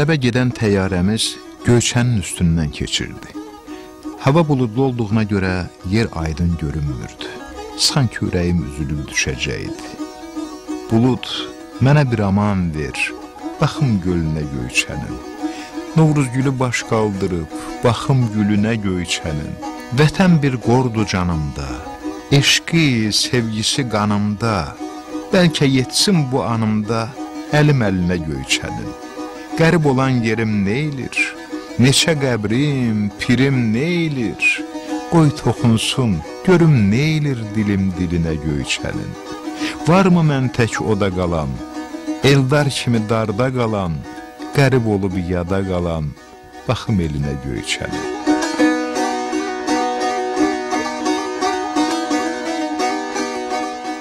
Ələbə gedən təyyarəmiz Göyçənin üstündən keçirdi. Hava buludlu olduğuna görə yer aydın görünmürdü. Sanki ürəyim üzülüb düşəcəkdi. Bulud, mənə bir aman ver, baxım gölünə Göyçənin. Novruz gülü baş qaldırıb, baxım gülünə Göyçənin. Vətən bir qordu canımda, eşqi, sevgisi qanımda, bəlkə yetsin bu anımda əlim əlinə Göyçənin. Qərib olan yerim neylir, neçə qəbrim, pirim neylir, qoy toxunsun, görüm neylir dilim dilinə Göyçənin. Varmı mən tək oda qalan, eldar kimi darda qalan, qərib olub yada qalan, baxım elinə Göyçənin.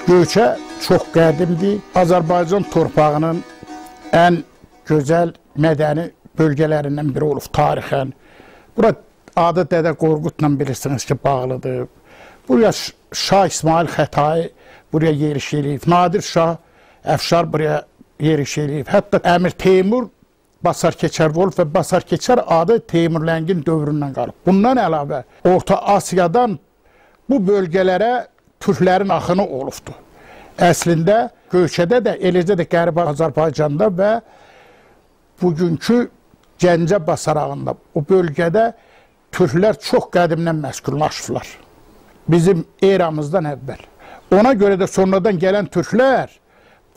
Göyçə çox qədimdir. Azərbaycan torpağının ən gözəl mədəni bölgələrindən biri olub tarixən. Bura adı Dədə Qorqudla bilirsiniz ki, bağlıdır. Buraya Şah İsmail Xətai buraya yeriş eləyib. Nadir Şah Əfşar buraya yeriş eləyib. Hətta Əmir Teymur Basar Keçər olub və Basar Keçər adı Teymurləngin dövründən qalıb. Bundan əlavə Orta Asiyadan bu bölgələrə türklərin axını olubdur. Əslində Göyçədə də, eləcə də Qərbi Azərbaycanda və bugünkü Gəncə basarağında o bölgədə türklər çox qədimdən məskunlaşıblar. Bizim eramızdan əvvəl. Ona görə də sonradan gələn türklər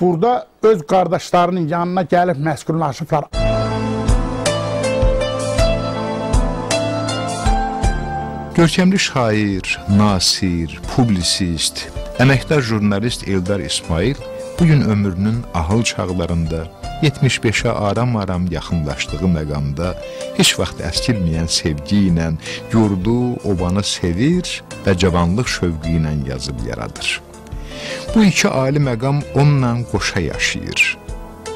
burada öz qardaşlarının yanına gəlib məskunlaşıblar. Görkəmli şair, nasir, publisist, əməkdar jurnalist Eldar İsmail bugün ömrünün ahıl çağlarında 75-ə aram-aram yaxınlaşdığı məqamda heç vaxt əskilməyən sevgi ilə yurdu, obanı sevir və cavanlıq şövqü ilə yazıb yaradır. Bu iki ali məqam onunla qoşa yaşayır.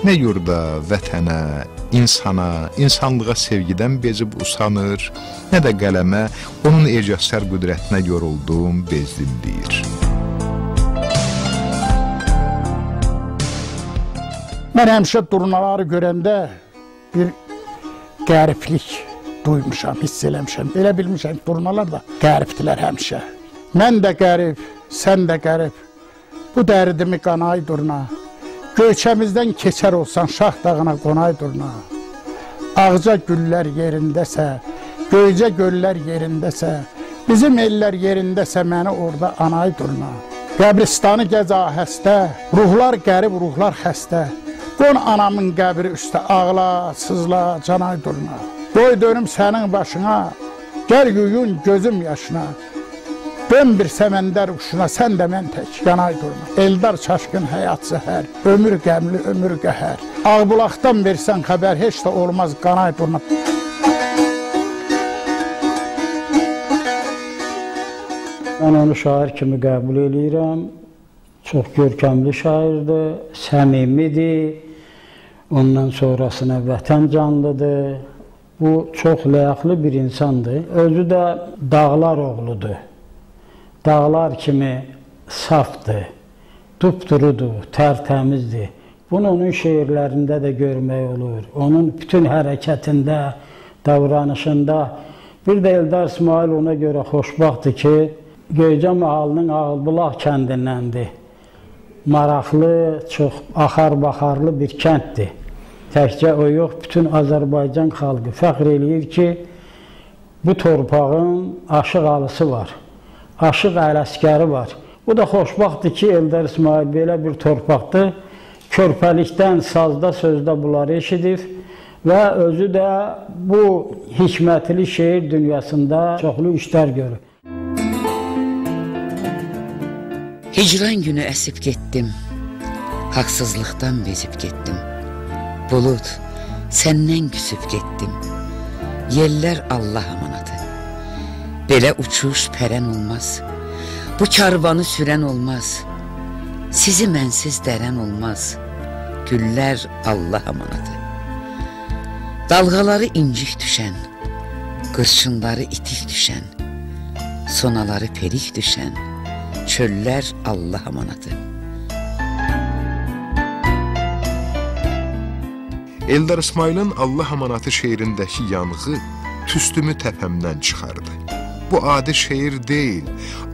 Nə yurda, vətənə, insana, insanlığa sevgidən bezib usanır, nə də qələmə onun ecazkar qüdrətinə yorulduğum bezdim deyir. Mən həmişə durnaları görəndə bir qəriblik duymuşam, hiss eləmişəm. Elə bilmişəm, durnalar da qəribdilər həmişə. Mən də qərib, sən də qərib, bu dərdimi qanay durna. Göyçəmizdən keçər olsan şah dağına qonay durna. Ağca güllər yerindəsə, göycə göllər yerindəsə, bizim ellər yerindəsə məni orada anay durna. Qəbristanı gəz ahəstə, ruhlar qərib, ruhlar xəstə. Qon anamın qəbri üstə ağla, sızla, canay durna. Qoy dönüm sənin başına, gəl yuyun gözüm yaşına. Dön bir səməndər uçuna, sən də mən tək yanay durma. Eldar çaşqın həyat zəhər, ömür qəmli, ömür qəhər. Ağbulaqdan versən xəbər, heç də olmaz qanay durma. Mən onu şair kimi qəbul edirəm. Çox görkəmli şairdir, səmimidir. Ondan sonrasına vətən canlıdır. Bu çox ləyaqlı bir insandır. Özü də dağlar oğludur. Dağlar kimi safdır, dupdurudur, tərtəmizdir. Bunu onun şeirlərində də görmək olur. Onun bütün hərəkətində, davranışında. Bir də Eldar İsmail ona görə xoşbaxtdır ki, Göycə mahalının Ağılbulaq kəndindəndir. Maraqlı, çox axar-baxarlı bir kənddir. Təkcə o yox, bütün Azərbaycan xalqı fəxr eləyir ki, bu torpağın aşıq alısı var. Aşıq ələskəri var. Bu da xoşbaxtdır ki, Eldar İsmail belə bir torpaqdır. Körpəlikdən, sazda, sözdə bunları eşidib və özü də bu hikmətli şeir dünyasında çoxlu işlər görür. Hicran günü əsib getdim, haqsızlıqdan bezib getdim. Bulud, səndən küsüb getdim, yellər Allah amanadı. Belə uçuş pərən olmaz, bu karvanı sürən olmaz, sizi mənsiz dərən olmaz, güllər Allah amanadı. Dalğaları incik düşən, qırçınları itik düşən, sonaları perik düşən, çöllər Allah amanadı. Eldar İsmail'in Allah amanatı şeirindəki yanğı tüstümü təpəmdən çıxardı. Bu adi şeir deyil,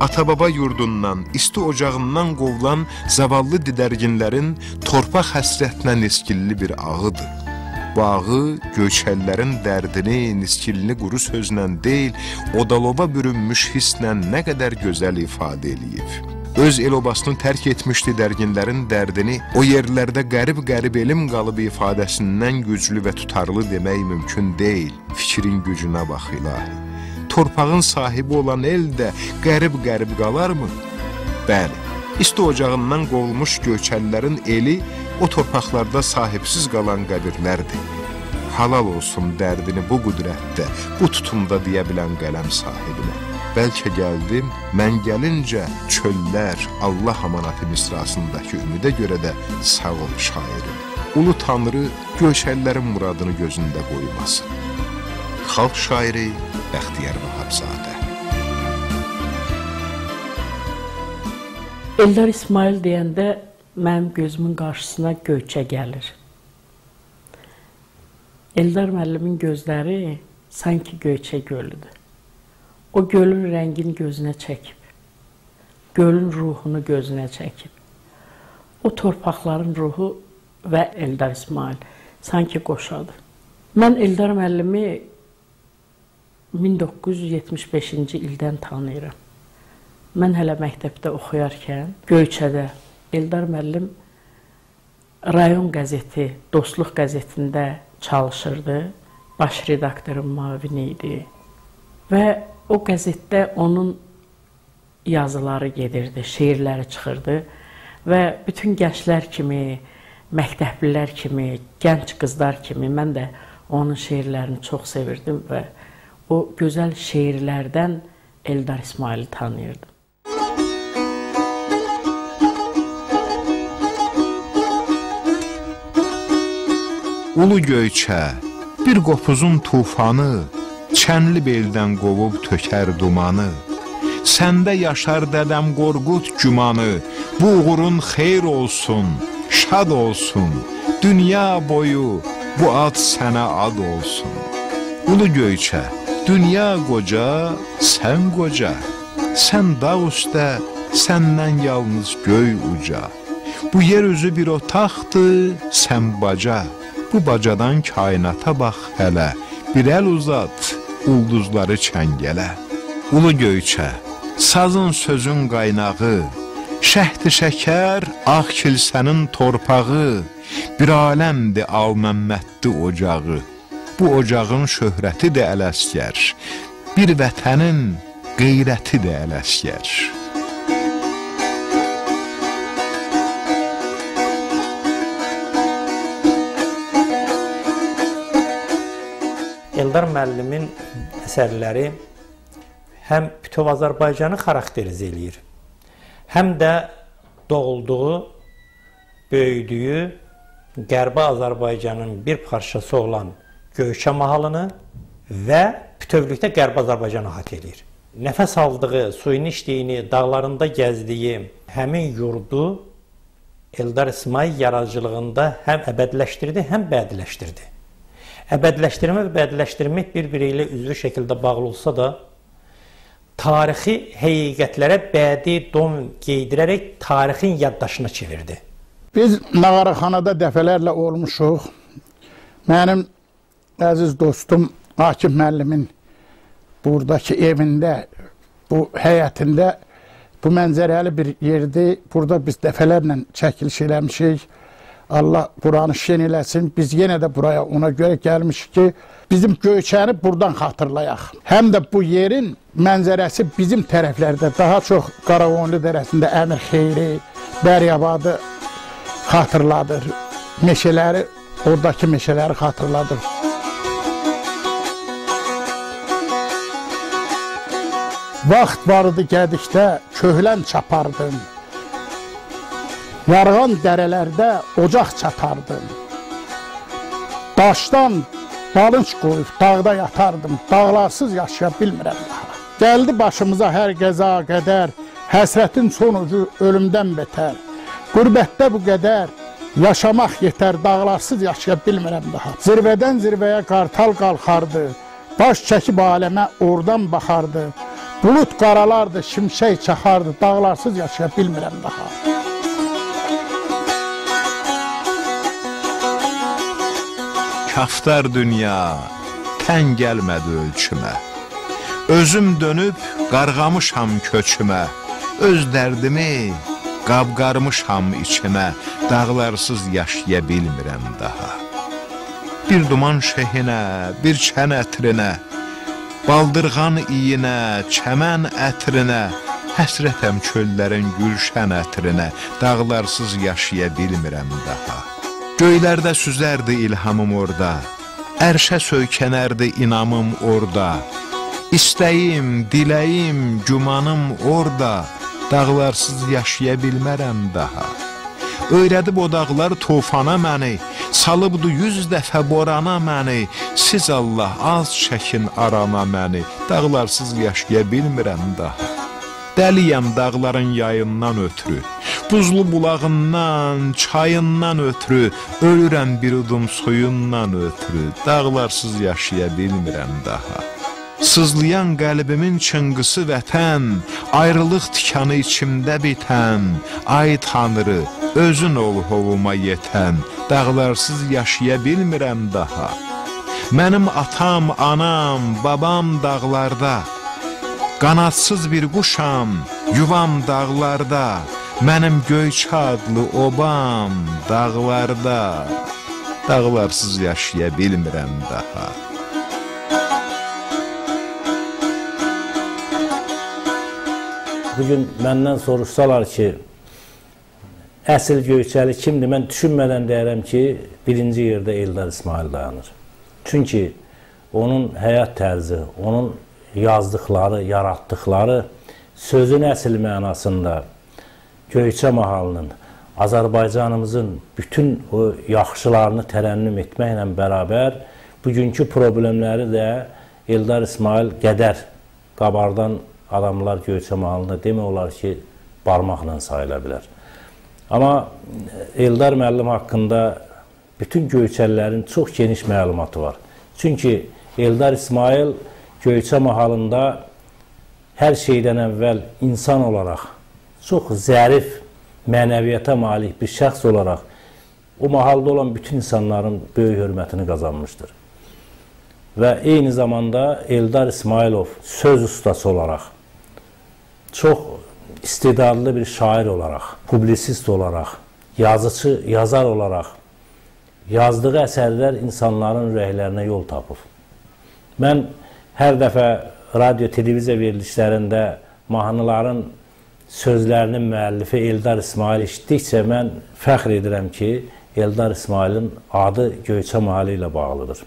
ata-baba yurdundan, isti ocağından qovulan zavallı didərginlərin torpaq həsrətinə niskilli bir ağıdır. Bu ağı göçəllərin dərdini, niskilini quru sözlə deyil, odaloba bürünmüş hisslə nə qədər gözəl ifadə eləyib. Öz el-obasını tərk etmiş didərginlərin dərdini o yerlərdə qərib-qərib elim qalıb ifadəsindən güclü və tutarlı demək mümkün deyil. Fikrin gücünə bax ilahi. Torpağın sahibi olan el də qərib-qərib qalarmı? Bəli, isti ocağından qovulmuş göçəllərin eli o torpaqlarda sahibsiz qalan qəbirlərdir. Halal olsun dərdini bu qüdrətdə, bu tutumda deyə bilən qələm sahibinə. Bəlkə gəldim, mən gəlincə çöllər, Allah amanatı misrasındakı ümidə görə də sağ ol şairim. Ulu Tanrı göçəllərin muradını gözündə qoymasın. Xalq şairi Bəxtiyar Vahabzadə. Eldar İsmail deyəndə mənim gözümün qarşısına Göyçə gəlir. Eldar müəllimin gözləri sanki Göyçə gölüdür. O gölün rəngini gözünə çəkib, gölün ruhunu gözünə çəkib. O torpaqların ruhu və Eldar İsmail sanki qoşadır. Mən Eldar müəllimi 1975-ci ildən tanıyıram. Mən hələ məktəbdə oxuyarkən Göyçədə Eldar müəllim rayon qəzeti, Dostluq qəzetində çalışırdı. Baş redaktorun müavini idi. Və o qəzetdə onun yazıları gedirdi, şeirləri çıxırdı və bütün gənclər kimi, məktəblilər kimi, gənc qızlar kimi mən də onun şeirlərini çox sevirdim və o gözəl şeirlərdən Eldar İsmaili tanıyırdım. Ulu Göyçə, bir qopuzun tufanı, çənli beldən qovub tökər dumanı. Səndə yaşar dədəm Qorqud gümanı, bu uğurun xeyr olsun, şad olsun, dünya boyu bu ad sənə ad olsun. Ulu Göyçə, dünya qoca, sən qoca, sən dağ üstə, səndən yalnız göy uca. Bu yer üzü bir otaqdır, sən baca, bu bacadan kainata bax hələ, bir əl uzat, ulduzları çəngələ. Ulu Göyçə, sazın sözün qaynağı, şəhd-i şəkər, ağ kilsənin torpağı, bir aləmdir Al-Məmməddi ocağı. Bu ocağın şöhrəti də Ələsgər, bir vətənin qeyrəti də Ələsgər. Eldar müəllimin əsərləri həm bütöv Azərbaycanı xarakterizə eləyir, həm də doğulduğu, böyüdüyü Qərbi Azərbaycanın bir parçası olan Göyçə mahalını və bütövlükdə Qərbi Azərbaycanı əhatə eləyir. Nəfəs aldığı, suyunu içdiyini, dağlarında gəzdiyi həmin yurdu Eldar İsmail yaradıcılığında həm əbədiləşdirdi, həm bədiləşdirdi. Əbədiləşdirmə və bədiləşdirmək bir-biri ilə üzvü şəkildə bağlı olsa da, tarixi həqiqətlərə bədi don geydirərək tarixin yaddaşına çevirdi. Biz Mağaraxanada dəfələrlə olmuşuq. Mənim əziz dostum Akif müəllimin buradakı evində, bu həyətində bu mənzərəli bir yerdir. Burada biz dəfələrlə çəkiliş eləmişik. Allah buranı şen eləsin. Biz yenə də buraya ona görə gəlmişik ki, bizim Göyçəni buradan xatırlayaq. Həm də bu yerin mənzərəsi bizim tərəflərdə, daha çox Qaraqonlu dərəsində Əmir Xeyri, Bəryabadı xatırladır. Meşələri, oradakı meşələri xatırladır. Vaxt vardı Gədikdə köhlən çapardım. Yarğan dərələrdə ocaq çatardım. Daşdan balınç qoyub dağda yatardım. Dağlarsız yaşaya bilmirəm daha. Gəldi başımıza hər qəza qədər, həsrətin sonucu ölümdən betər. Qürbətdə bu qədər yaşamaq yetər, dağlarsız yaşaya bilmirəm daha. Zirvədən zirvəyə qartal qalxardı, baş çəkib aləmə oradan baxardı. Bulut qaralardı, şimşək çaxardı, dağlarsız yaşaya bilmirəm daha. Kaftar dünya tən gəlmədi ölçümə, özüm dönüb qarğamışam köçümə, öz dərdimi qabqarmışam içimə, dağlarsız yaşaya bilmirəm daha. Bir duman şehinə, bir çən ətrinə, baldırğan iyinə, çəmən ətrinə, həsrətəm çöllərin gülşən ətrinə, dağlarsız yaşaya bilmirəm daha. Göylərdə süzərdi ilhamım orada, ərşə söykənərdi inamım orada, İstəyim, diləyim, gümanım orada, dağlarsız yaşaya bilmərəm daha. Öyrədib o dağlar tufana məni, salıbdı 100 dəfə borana məni, siz Allah az çəkin arana məni, dağlarsız yaşaya bilmirəm daha. Dəliyəm dağların yayından ötürü, buzlu bulağından, çayından ötürü, ölürəm bir udum suyundan ötürü, dağlarsız yaşaya bilmirəm daha. Sızlayan qəlbimin çınqısı vətən, ayrılıq tikanı içimdə bitən, ay Tanrı, özün ol hovuma yetən, dağlarsız yaşaya bilmirəm daha. Mənim atam, anam, babam dağlarda, qanadsız bir quşam, yuvam dağlarda, mənim Göyçə adlı obam dağlarda, dağlarsız yaşaya bilmirəm daha. Bugün məndən soruşsalar ki, əsl Göyçəli kimdir? Mən düşünmədən deyərəm ki, birinci yerdə Eldar İsmail dayanır. Çünki onun həyat tərzi, onun yazdıqları, yaratdıqları sözün əsl mənasında Göyçə mahalının, Azərbaycanımızın bütün o yaxşılarını tərənnüm etməklə bərabər bugünkü problemləri də Eldar İsmail qədər qabardan adamlar Göyçə mahalında demək olar ki, barmaqla sayıla bilər. Amma Eldar müəllim haqqında bütün Göyçəlilərin çox geniş məlumatı var. Çünki Eldar İsmail Göyçə mahalında hər şeydən əvvəl insan olaraq, çox zərif mənəviyyata malik bir şəxs olaraq o mahalda olan bütün insanların böyük hörmətini qazanmışdır. Və eyni zamanda Eldar İsmailov söz ustası olaraq, çox istedadlı bir şair olaraq, publisist olaraq, yazıcı, yazar olaraq yazdığı əsərlər insanların ürəklərinə yol tapıb. Mən hər dəfə radio, televiziya verilişlərində mahnıların sözlərinin müəllifi Eldar İsmail eşitdikcə mən fəxr edirəm ki, Eldar İsmailin adı Göyçə mahalı ilə bağlıdır.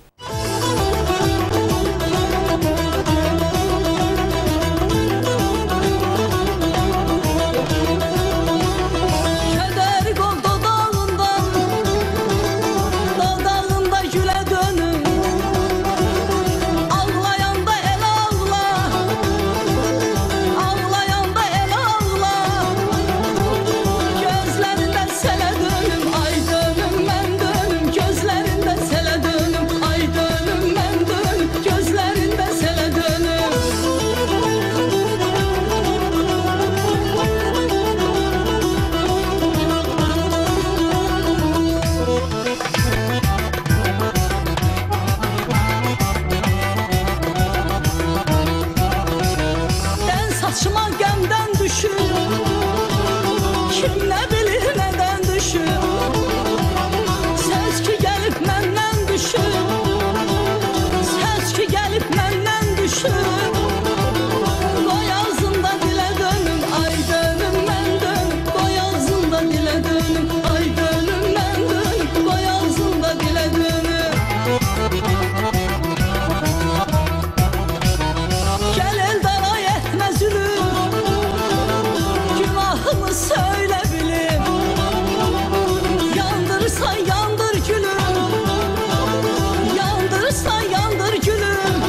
Yandır gülüm,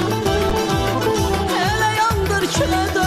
hele yandır küle